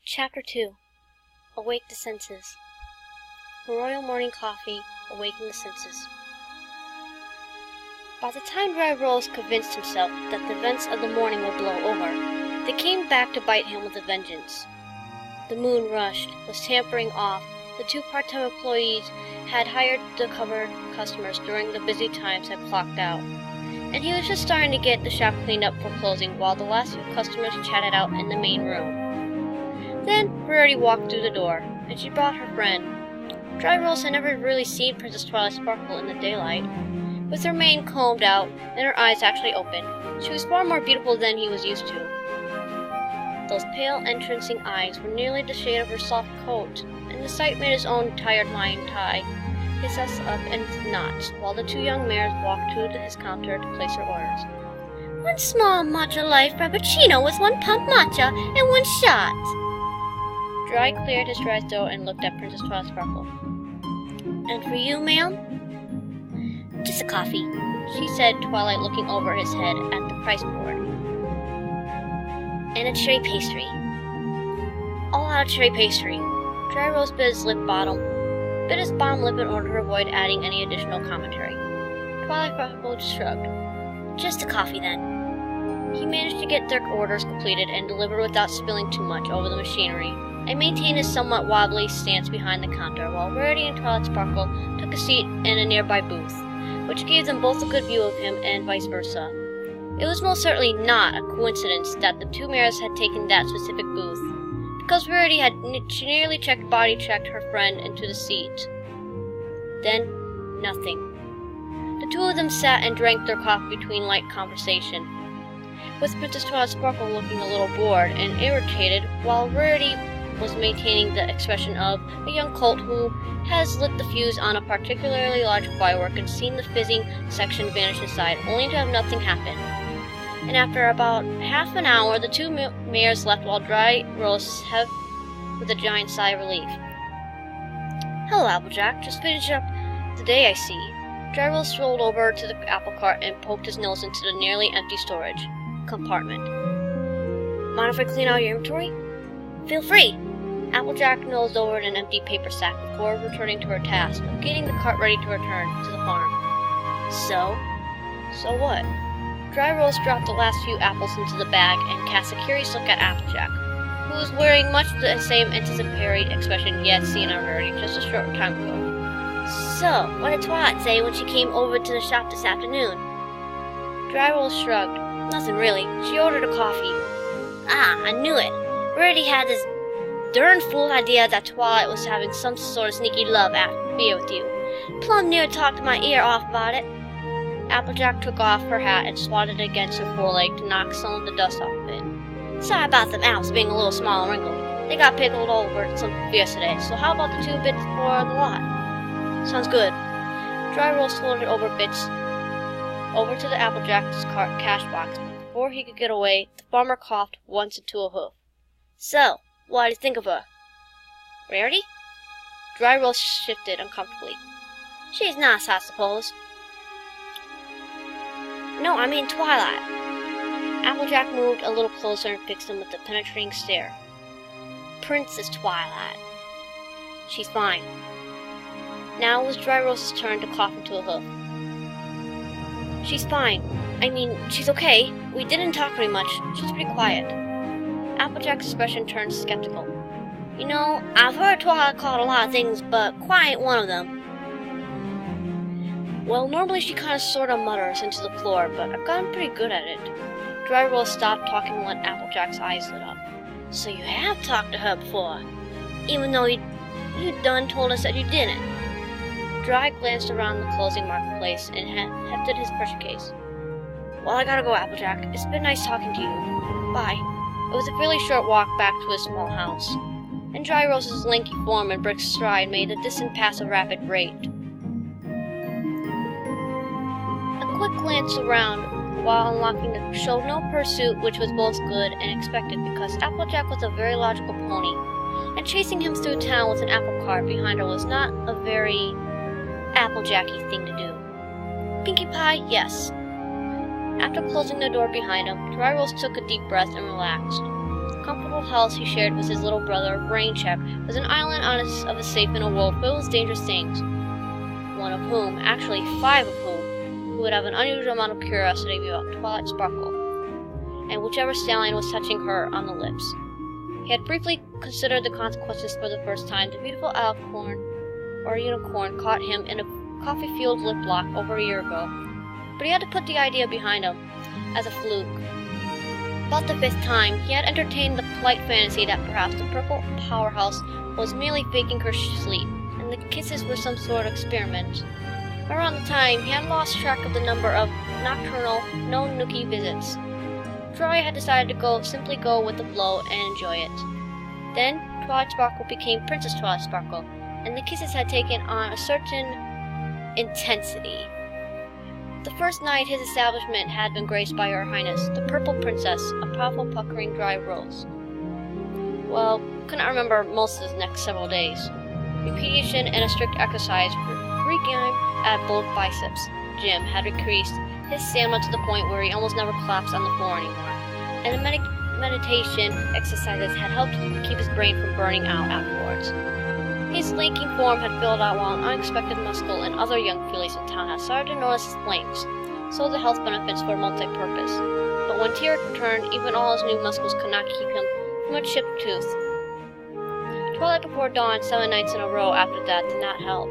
Chapter 2 Awake the Senses. The royal morning coffee awakened the senses. By the time Dry Rose convinced himself that the events of the morning would blow over, they came back to bite him with a vengeance. The moon rushed, was tampering off. The two part-time employees had hired the covered customers during the busy times had clocked out, and he was just starting to get the shop cleaned up for closing while the last few customers chatted out in the main room. Then Rarity walked through the door, and she brought her friend. Dry Rose had never really seen Princess Twilight sparkle in the daylight. With her mane combed out and her eyes actually open, she was far more beautiful than he was used to. Those pale, entrancing eyes were nearly the shade of her soft coat, and the sight made his own tired mind tie his us up in knots while the two young mares walked to his counter to place her orders. "One small matcha life frappuccino with one pump matcha and one shot." Dry cleared his dry throat and looked at Princess Twilight Sparkle. "And for you, ma'am?" "Just a coffee," she said, Twilight looking over his head at the price board. "And a cherry pastry." "All out of cherry pastry." Dry Rose bit his bottom lip in order to avoid adding any additional commentary. Twilight Sparkle shrugged. "Just a coffee, then." He managed to get their orders completed and delivered without spilling too much over the machinery, and maintained his somewhat wobbly stance behind the counter while Rarity and Twilight Sparkle took a seat in a nearby booth, which gave them both a good view of him and vice versa. It was most certainly not a coincidence that the two mares had taken that specific booth, because Rarity had nearly body checked her friend into the seat. Then, nothing. The two of them sat and drank their coffee between light conversation, with Princess Twilight Sparkle looking a little bored and irritated, while Rarity was maintaining the expression of a young colt who has lit the fuse on a particularly large firework and seen the fizzing section vanish inside, only to have nothing happen. And after about half an hour, the two mares left while Dry Rose heaved with a giant sigh of relief. "Hello, Applejack. Just finished up the day, I see." Dry Rose strolled over to the apple cart and poked his nose into the nearly empty storage compartment. "Mind if I clean out your inventory?" "Feel free." Applejack nosed over in an empty paper sack before returning to her task of getting the cart ready to return to the farm. So what?" Dry Rose dropped the last few apples into the bag and cast a curious look at Applejack, who was wearing much the same anticipated expression he had seen on Rarity just a short time ago. "So, what did Twilight say when she came over to the shop this afternoon?" Dry Rose shrugged. "Nothing really. She ordered a coffee." "Ah, I knew it. Rarity had this darn fool idea that Twilight was having some sort of sneaky love affair with you. Plum near talked my ear off about it." Applejack took off her hat and swatted it against her foreleg to knock some of the dust off of it. "Sorry about them apples being a little small and wrinkly. They got pickled over some fierce today, so how about the 2 bits for the lot?" "Sounds good." Dry Rose floated over to the Applejack's cart cash box. Before he could get away, the farmer coughed once into a hoof. "So, what do you think of her?" "Rarity?" Dry Rose shifted uncomfortably. "She's nice, I suppose." "No, I mean Twilight." Applejack moved a little closer and fixed him with a penetrating stare. "Princess Twilight." "She's fine." Now it was Dry Rose's turn to cough into a hoof. "She's fine. I mean, she's okay. We didn't talk very much. She's pretty quiet." Applejack's expression turned skeptical. "You know, I've heard Twilight called a lot of things, but quiet ain't one of them." "Well, normally she kind of sort of mutters into the floor, but I've gotten pretty good at it." Dry Rose stopped talking when Applejack's eyes lit up. "So you have talked to her before, even though you done told us that you didn't." Dry glanced around the closing marketplace and hefted his pressure case. "Well, I gotta go, Applejack. It's been nice talking to you. Bye." It was a fairly short walk back to his small house, and Dry Rose's lanky form and brisk stride made the distance pass a rapid rate. A quick glance around while unlocking showed no pursuit, which was both good and expected because Applejack was a very logical pony, and chasing him through town with an apple cart behind her was not a very Applejacky thing to do. Pinkie Pie, yes. After closing the door behind him, Dry Rose took a deep breath and relaxed. The comfortable comfortable house he shared with his little brother, Raincheck, was an island of a safe in a world filled with dangerous things. One of whom, actually 5 of whom, who would have an unusual amount of curiosity about Twilight Sparkle, and whichever stallion was touching her on the lips. He had briefly considered the consequences for the first time. The beautiful unicorn caught him in a coffee-fueled lip lock over a year ago, but he had to put the idea behind him as a fluke. About the 5th time, he had entertained the polite fantasy that perhaps the purple powerhouse was merely faking her sleep, and the kisses were some sort of experiment. Around the time, he had lost track of the number of nocturnal, no-nookie visits. Troy had decided to simply go with the flow and enjoy it. Then, Twilight Sparkle became Princess Twilight Sparkle, and the kisses had taken on a certain intensity. The first night his establishment had been graced by Her Highness, the Purple Princess, a powerful puckering dry rose. Well, couldn't remember most of the next several days. Repetition and a strict exercise freaking at both biceps. Jim had increased his stamina to the point where he almost never collapsed on the floor anymore, and the meditation exercises had helped keep his brain from burning out afterwards. His linking form had filled out while an unexpected muscle and other young fillies in town had started to notice his flanks, so the health benefits were multi-purpose. But when Tyrek returned, even all his new muscles could not keep him from a chipped tooth. Twilight before dawn 7 nights in a row after that did not help.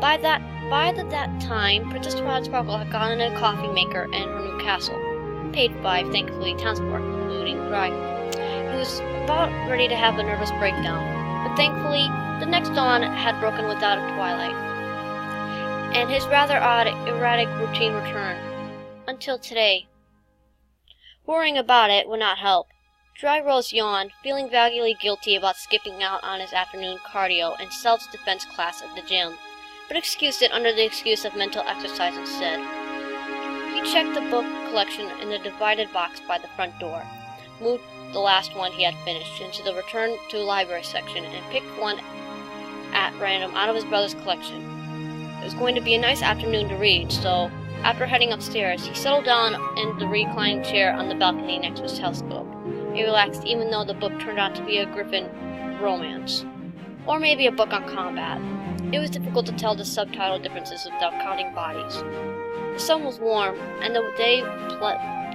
By that time, Princess Twilight Sparkle had gotten a coffee maker and her new castle. Paid 5, thankfully, townsfolk, including Dry. He was about ready to have a nervous breakdown, but thankfully, the next dawn had broken without a twilight, and his rather odd, erratic routine returned. Until today. Worrying about it would not help. Dry Rose yawned, feeling vaguely guilty about skipping out on his afternoon cardio and self-defense class at the gym, but excused it under the excuse of mental exercise instead. He checked the book collection in the divided box by the front door, moved the last one he had finished into the return to library section, and picked one at random out of his brother's collection. It was going to be a nice afternoon to read, so after heading upstairs, he settled down in the reclining chair on the balcony next to his telescope. He relaxed even though the book turned out to be a Griffin romance, or maybe a book on combat. It was difficult to tell the subtitle differences without counting bodies. The sun was warm, and the day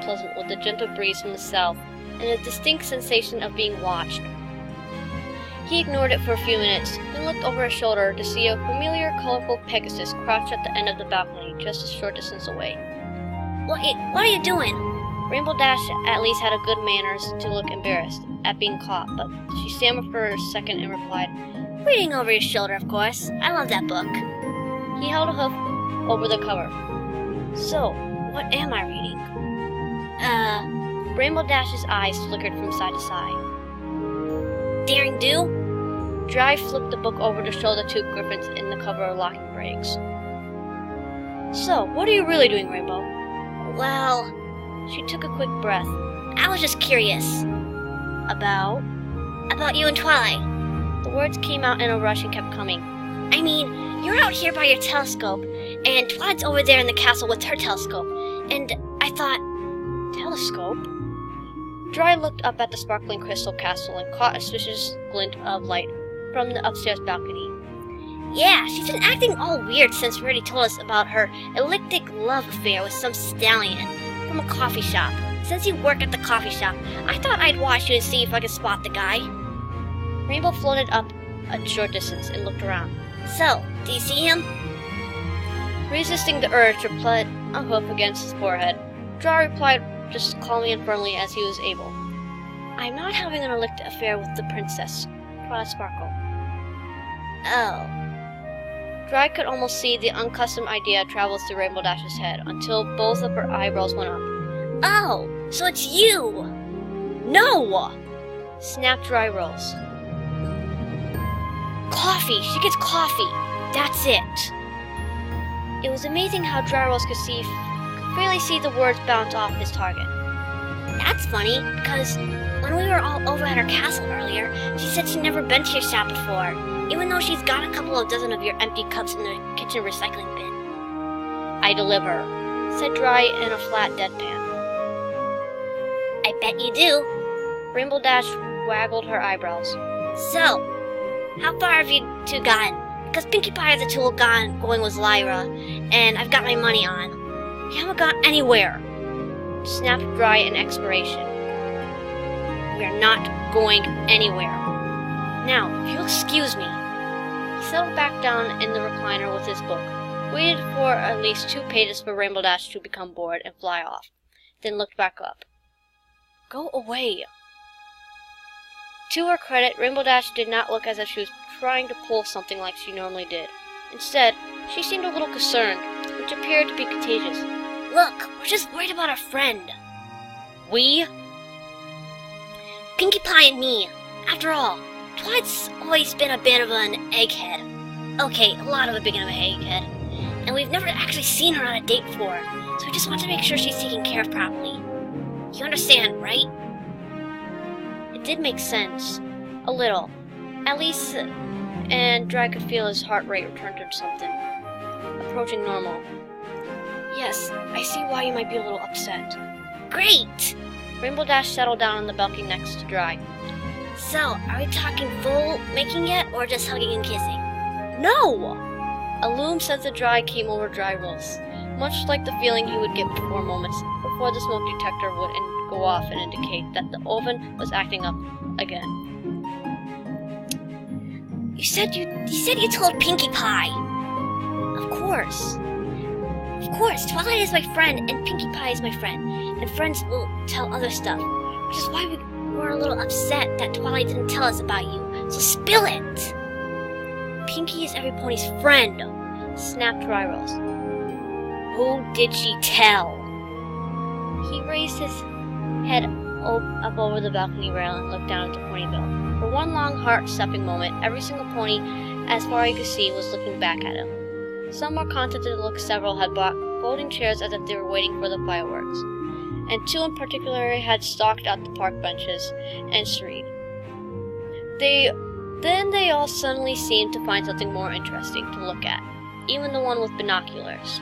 pleasant with a gentle breeze from the south, and a distinct sensation of being watched. He ignored it for a few minutes, then looked over his shoulder to see a familiar, colorful Pegasus crouched at the end of the balcony, just a short distance away. What are you doing? Rainbow Dash at least had a good manners to look embarrassed at being caught, but she stammered for a second and replied, Reading over your shoulder, of course. I love that book. He held a hoof over the cover. So, what am I reading? Rainbow Dash's eyes flickered from side to side. Daring Do? Dry flipped the book over to show the 2 griffins in the cover locking breaks. So, what are you really doing, Rainbow? Well, she took a quick breath. I was just curious. About you and Twilight. The words came out in a rush and kept coming. I mean, you're out here by your telescope, and Twilight's over there in the castle with her telescope. And I thought, telescope? Dry looked up at the sparkling crystal castle and caught a suspicious glint of light from the upstairs balcony. Yeah, she's been acting all weird since Reddy told us about her eclectic love affair with some stallion from a coffee shop. Since you work at the coffee shop, I thought I'd watch you and see if I could spot the guy. Rainbow floated up a short distance and looked around. So, do you see him? Resisting the urge to plant a hoof against his forehead, Dry replied just calmly and firmly as he was able. I'm not having an illicit affair with the princess, Twilight Sparkle. Oh. Dry could almost see the unaccustomed idea travel through Rainbow Dash's head until both of her eyebrows went up. Oh, so it's you! No! Snapped Dry Rose. Coffee! She gets coffee! That's it! It was amazing how Dry Rose could freely see the words bounce off his target. That's funny, because when we were all over at her castle earlier, she said she'd never been to your shop before, even though she's got a couple of dozen of your empty cups in the kitchen recycling bin. I deliver, said Dry in a flat deadpan. I bet you do. Rainbow Dash waggled her eyebrows. So, how far have you two gotten? Because Pinkie Pie has a tool going with Lyra, and I've got my money on. You haven't gone anywhere. Snapped Dry in expiration. We are not going anywhere. Now, if you'll excuse me. He settled back down in the recliner with his book, waited for at least 2 pages for Rainbow Dash to become bored and fly off, then looked back up. Go away. To her credit, Rainbow Dash did not look as if she was trying to pull something like she normally did. Instead, she seemed a little concerned, which appeared to be contagious. Look, we're just worried about our friend. We? Pinkie Pie and me. After all, Twilight's always been a bit of an egghead. Okay, a lot of a bit of an egghead. And we've never actually seen her on a date before, so we just want to make sure she's taken care of properly. You understand, right? It did make sense. A little. At least, and Dry could feel his heart rate return to something. Approaching normal. Yes, I see why you might be a little upset. Great! Rainbow Dash settled down on the balcony next to Dry. So, are we talking full making yet, or just hugging and kissing? No! A loom sense of Dry came over Dry Rolls, much like the feeling he would get before the smoke detector would go off and indicate that the oven was acting up again. You said you told Pinkie Pie. Of course. Of course, Twilight is my friend, and Pinkie Pie is my friend, and friends will tell other stuff, which is why we were a little upset that Twilight didn't tell us about you, so spill it! Pinkie is every pony's friend, snapped Dry Rolls. Who did she tell? He raised his head up over the balcony rail and looked down at the Ponyville. For one long heart-stopping moment, every single pony, as far as he could see, was looking back at him. Some were content to look, several had bought folding chairs as if they were waiting for the fireworks, and 2 in particular had stalked out the park benches and street. Then they all suddenly seemed to find something more interesting to look at, even the one with binoculars.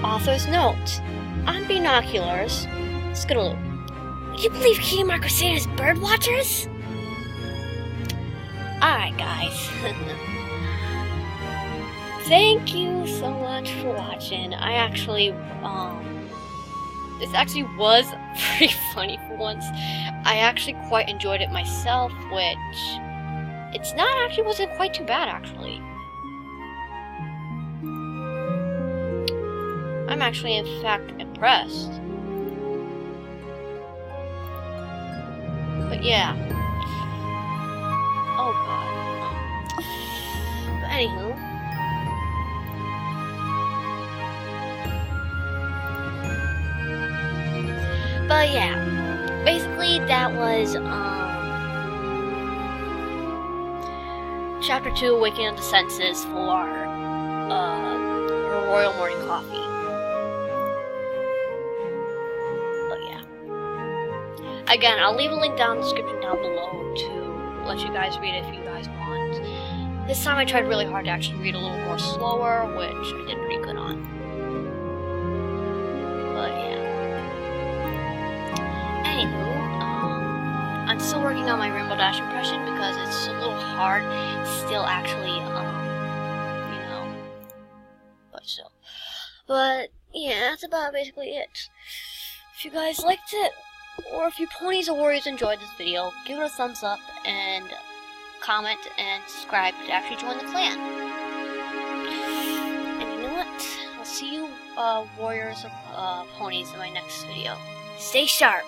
Author's note. On binoculars, Skittaloo. Would you believe Kitty Mark was saying as bird watchers? Alright, guys. Thank you so much for watching. I actually, this actually was pretty funny for once. I actually quite enjoyed it myself, which wasn't quite too bad, actually. I'm actually, in fact, impressed. But yeah. Oh god. But anywho. But yeah. Basically that was Chapter 2, Awakening of the Senses for her Royal Morning Coffee. Again, I'll leave a link down in the description down below to let you guys read it if you guys want. This time I tried really hard to actually read a little more slower, which I did pretty good on. But yeah. Anywho, I'm still working on my Rainbow Dash impression because it's a little hard still actually, but still. But yeah, that's about basically it. If you guys liked it, or if you ponies or warriors enjoyed this video, give it a thumbs up and comment and subscribe to actually join the clan. And you know what? I'll see you warriors or ponies in my next video. Stay sharp!